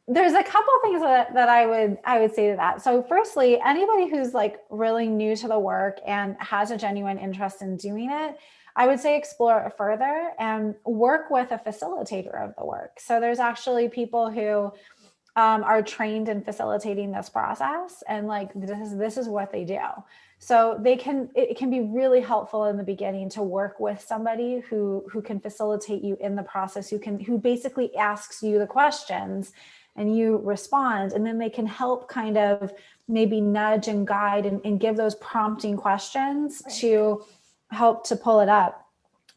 There's a couple things that I would say to that. So firstly, anybody who's like really new to the work and has a genuine interest in doing it, I would say explore it further and work with a facilitator of the work. So there's actually people who are trained in facilitating this process, and like this is what they do. So it can be really helpful in the beginning to work with somebody who can facilitate you in the process, who basically asks you the questions and you respond, and then they can help kind of maybe nudge and guide and give those prompting questions to help to pull it up.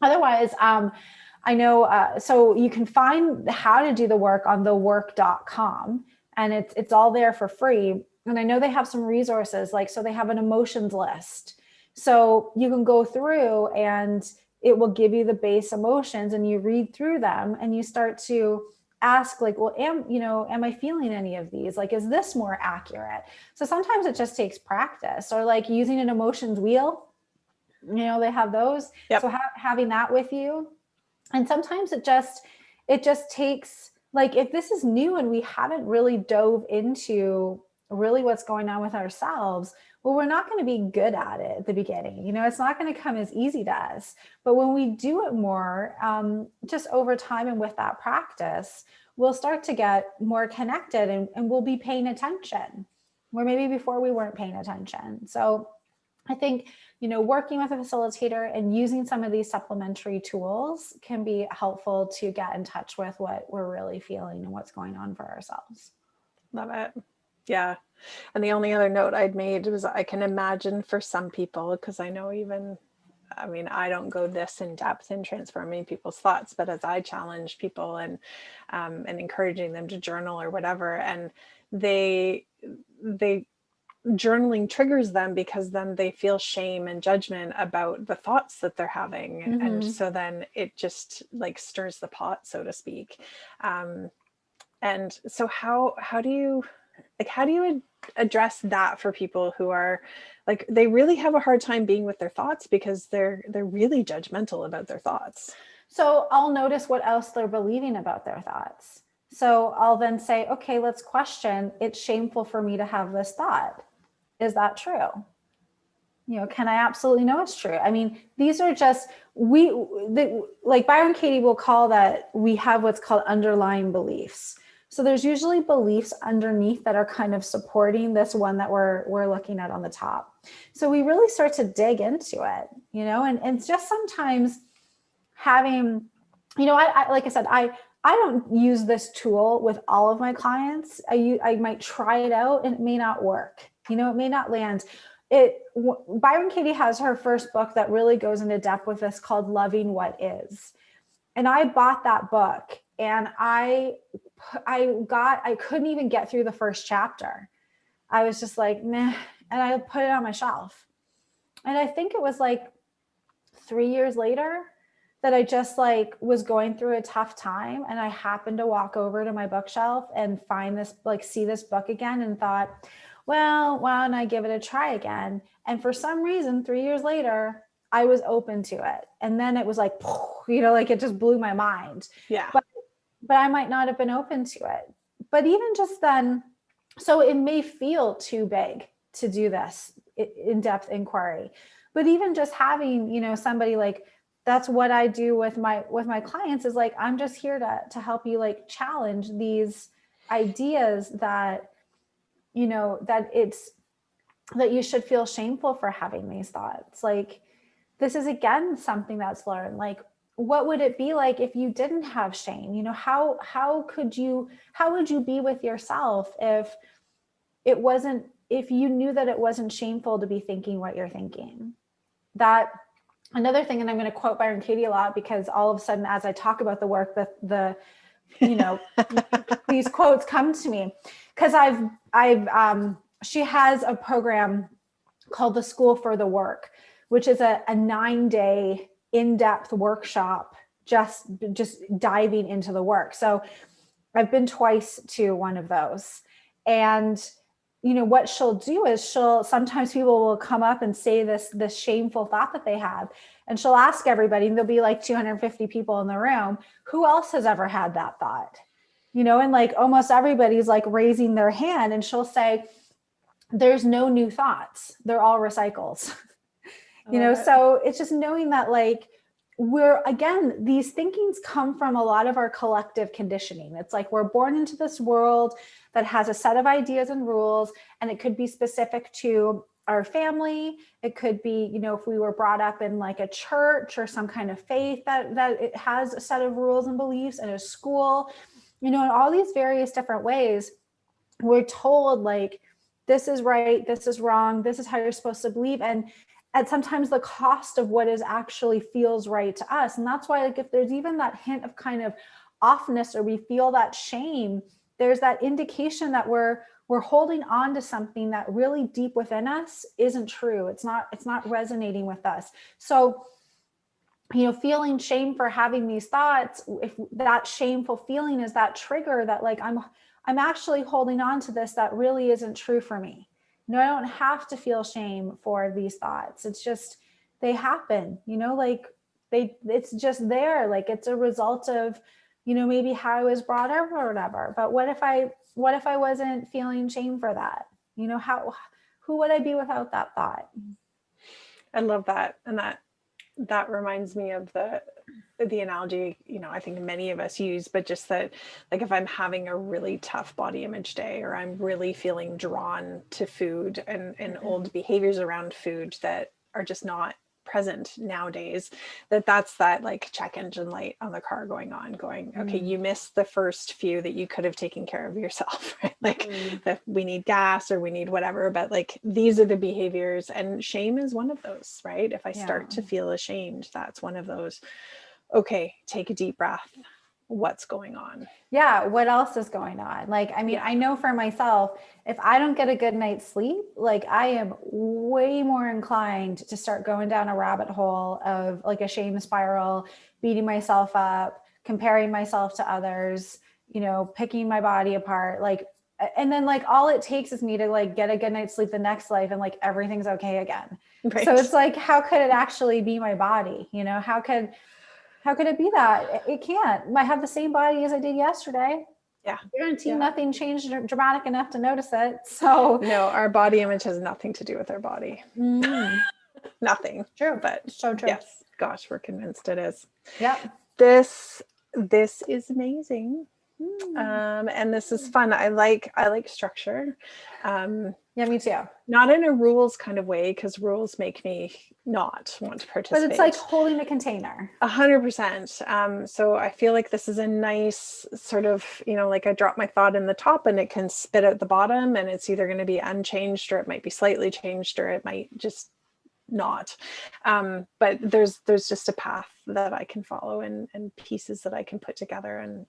Otherwise, I know, so you can find how to do the work on thework.com, and it's all there for free. And I know they have some resources, so they have an emotions list. So you can go through and it will give you the base emotions, and you read through them and you start to ask like, well, am I feeling any of these? Like, is this more accurate? So sometimes it just takes practice, or like using an emotions wheel, they have those. Yep. So having that with you. And sometimes it just takes, like, if this is new and we haven't really dove into really what's going on with ourselves, well, we're not going to be good at it at the beginning. It's not going to come as easy to us. But when we do it more, just over time and with that practice, we'll start to get more connected, and we'll be paying attention where maybe before we weren't paying attention. So I think, working with a facilitator and using some of these supplementary tools can be helpful to get in touch with what we're really feeling and what's going on for ourselves. Love it. Yeah. And the only other note I'd made was, I can imagine for some people, because I know I don't go this in depth in transforming people's thoughts, but as I challenge people and encouraging them to journal or whatever, and they journaling triggers them, because then they feel shame and judgment about the thoughts that they're having. Mm-hmm. And so then it just like stirs the pot, so to speak. And so how do you address that for people who are like, they really have a hard time being with their thoughts because they're really judgmental about their thoughts? So I'll notice what else they're believing about their thoughts. So I'll then say, okay, let's question. It's shameful for me to have this thought. Is that true? Can I absolutely know it's true? I mean, these are just, like Byron Katie will call that, we have what's called underlying beliefs. So there's usually beliefs underneath that are kind of supporting this one that we're looking at on the top. So we really start to dig into it, and it's just sometimes having, I like I said, I don't use this tool with all of my clients. I might try it out and it may not work. It may not land. Byron Katie has her first book that really goes into depth with this called Loving What Is. And I bought that book and I couldn't even get through the first chapter. I was just like, meh. And I put it on my shelf. And I think it was like 3 years later that I just was going through a tough time. And I happened to walk over to my bookshelf and find this, see this book again and thought, well, why don't I give it a try again? And for some reason, 3 years later, I was open to it. And then it was like, it just blew my mind. Yeah. But I might not have been open to it. But even just then, so it may feel too big to do this in-depth inquiry. But even just having, somebody that's what I do with my clients is I'm just here to help you challenge these ideas that that you should feel shameful for having these thoughts. This is again something that's learned. What would it be like if you didn't have shame? How would you be with yourself if you knew that it wasn't shameful to be thinking what you're thinking? That another thing, and I'm going to quote Byron Katie a lot because all of a sudden, as I talk about the work, these quotes come to me because she has a program called the School for the Work, which is a 9-day in-depth workshop, just diving into the work. So I've been twice to one of those. And, what she'll do is sometimes people will come up and say this shameful thought that they have. And she'll ask everybody, and there'll be 250 people in the room, who else has ever had that thought? And almost everybody's raising their hand, and she'll say, there's no new thoughts. They're all recycles. So it's just knowing that these thinkings come from a lot of our collective conditioning. It's we're born into this world that has a set of ideas and rules, and it could be specific to our family. It could be, if we were brought up in a church or some kind of faith that it has a set of rules and beliefs, and a school, in all these various different ways, we're told this is right, this is wrong, this is how you're supposed to believe. And at sometimes the cost of what is actually feels right to us. And that's why if there's even that hint of kind of offness, or we feel that shame, there's that indication that we're holding on to something that really deep within us isn't true. It's not resonating with us. So, feeling shame for having these thoughts, if that shameful feeling is that trigger that I'm actually holding on to this that really isn't true for me. I don't have to feel shame for these thoughts. It's just, they happen, it's just there. It's a result of, maybe how I was brought up or whatever. But what if I wasn't feeling shame for that? Who would I be without that thought? I love that. And that reminds me of the analogy, I think many of us use, but just that, if I'm having a really tough body image day, or I'm really feeling drawn to food and old behaviors around food that are just not present nowadays, that's that check engine light on the car going, okay, you missed the first few that you could have taken care of yourself, right? That we need gas or we need whatever, but these are the behaviors, and shame is one of those, right? If I start to feel ashamed, that's one of those. Okay, take a deep breath. What's going on? Yeah. What else is going on? I know for myself, if I don't get a good night's sleep, I am way more inclined to start going down a rabbit hole of a shame spiral, beating myself up, comparing myself to others, picking my body apart. And then all it takes is me to get a good night's sleep the next life, and everything's okay again. Right. So it's how could it actually be my body? How could it be that? It can't. I have the same body as I did yesterday. Yeah. Guarantee nothing changed dramatic enough to notice it. So no, our body image has nothing to do with our body. Nothing. True. But so true. yes, gosh, we're convinced it is. Yep. This is amazing. And this is fun. I like structure. Yeah, me too. Not in a rules kind of way, because rules make me not want to participate. But it's like holding a container. 100%. So I feel like this is a nice sort of, like I drop my thought in the top and it can spit out the bottom, and it's either going to be unchanged, or it might be slightly changed, or it might just not. But there's just a path that I can follow, and pieces that I can put together, and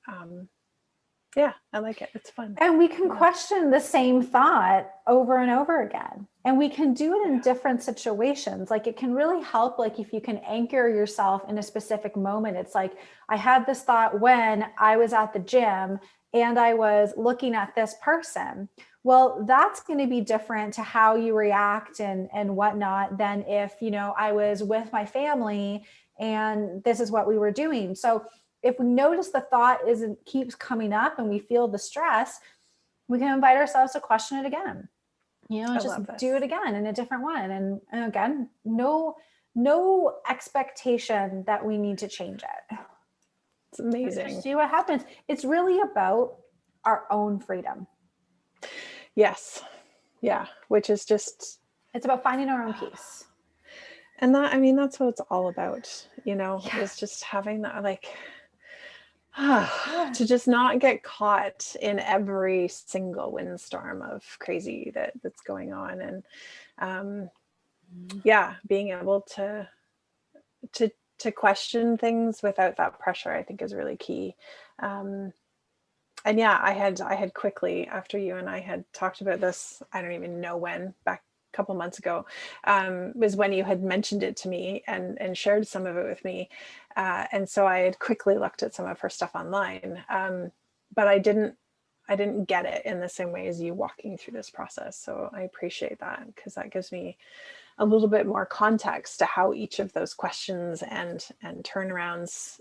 yeah, I like it. It's fun. And we can question the same thought over and over again. And we can do it in different situations. Like it can really help, like if you can anchor yourself in a specific moment. It's like, I had this thought when I was at the gym and I was looking at this person. Well, that's going to be different to how you react and whatnot than if, I was with my family and this is what we were doing. So if we notice the thought keeps coming up and we feel the stress, we can invite ourselves to question it again, and just do it again in a different one. And again, no expectation that we need to change it. It's amazing. Just see what happens. It's really about our own freedom. Yes. Yeah. Which is just, it's about finding our own peace. And that's what it's all about, is just having that, like, to just not get caught in every single windstorm of crazy that's going on. And being able to question things without that pressure, I think is really key. And yeah, I had quickly, after you and I had talked about this, I don't even know when, back a couple months ago, was when you had mentioned it to me and shared some of it with me. And so I had quickly looked at some of her stuff online, but I didn't get it in the same way as you walking through this process. So I appreciate that, because that gives me a little bit more context to how each of those questions and turnarounds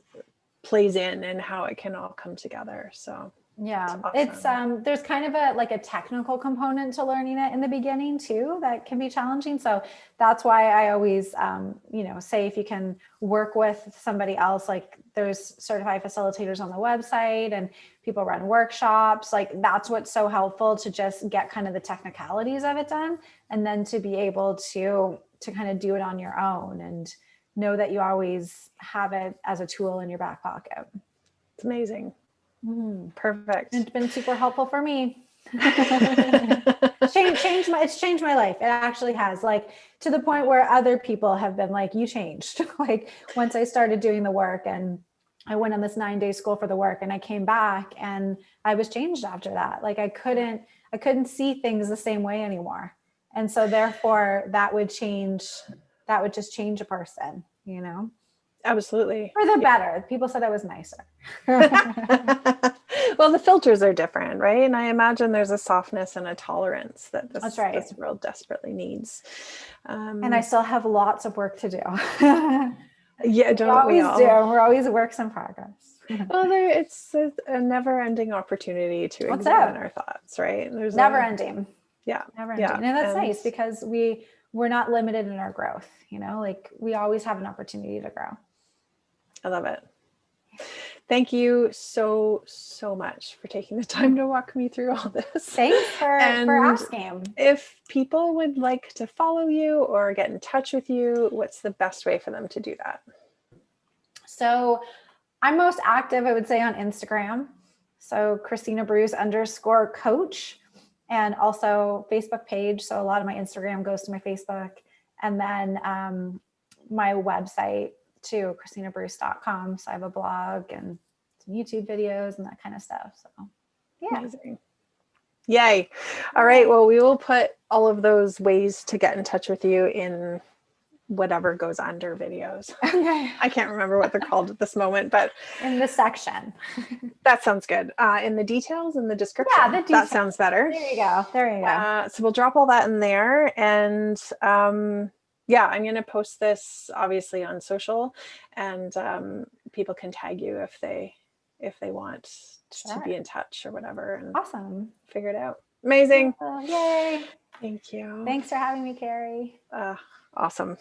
plays in, and how it can all come together. So yeah, it's awesome. It's there's kind of a technical component to learning it in the beginning too that can be challenging. So that's why I always say, if you can work with somebody else, like there's certified facilitators on the website and people run workshops, like that's what's so helpful, to just get kind of the technicalities of it done, and then to be able to kind of do it on your own and know that you always have it as a tool in your back pocket. It's amazing. Perfect. It's been super helpful for me. It's changed my life. It actually has, like, to the point where other people have been like, you changed. Like once I started doing the work, and I went on this 9-day school for the work, and I came back and I was changed after that. Like I couldn't see things the same way anymore. And so therefore that would just change a person, Absolutely. For the better. People said I was nicer. Well, the filters are different, right? And I imagine there's a softness and a tolerance that this world desperately needs. And I still have lots of work to do. Yeah, don't we all? We're always works in progress. Well, it's a never-ending opportunity to examine our thoughts, right? There's never-ending. Yeah. Never-ending. Yeah. And that's nice, because we're not limited in our growth, like we always have an opportunity to grow. I love it. Thank you so much for taking the time to walk me through all this. Thanks for asking. If people would like to follow you or get in touch with you, what's the best way for them to do that? So I'm most active, I would say, on Instagram. So Kristina Bruce _coach, and also Facebook page. So a lot of my Instagram goes to my Facebook, and then my website too, kristinabruce.com. So I have a blog and some YouTube videos and that kind of stuff. So yeah. Amazing. Yay. All right. Well, we will put all of those ways to get in touch with you in whatever goes under videos. Okay. I can't remember what they're called at this moment, but in the section. That sounds good. In the details, in the description. Yeah, the details. That sounds better. There you go. So we'll drop all that in there, and I'm going to post this obviously on social, and people can tag you if they want to be in touch or whatever and Awesome. figure it out. Amazing. Yay. Thank you. Thanks for having me, Carrie. Awesome.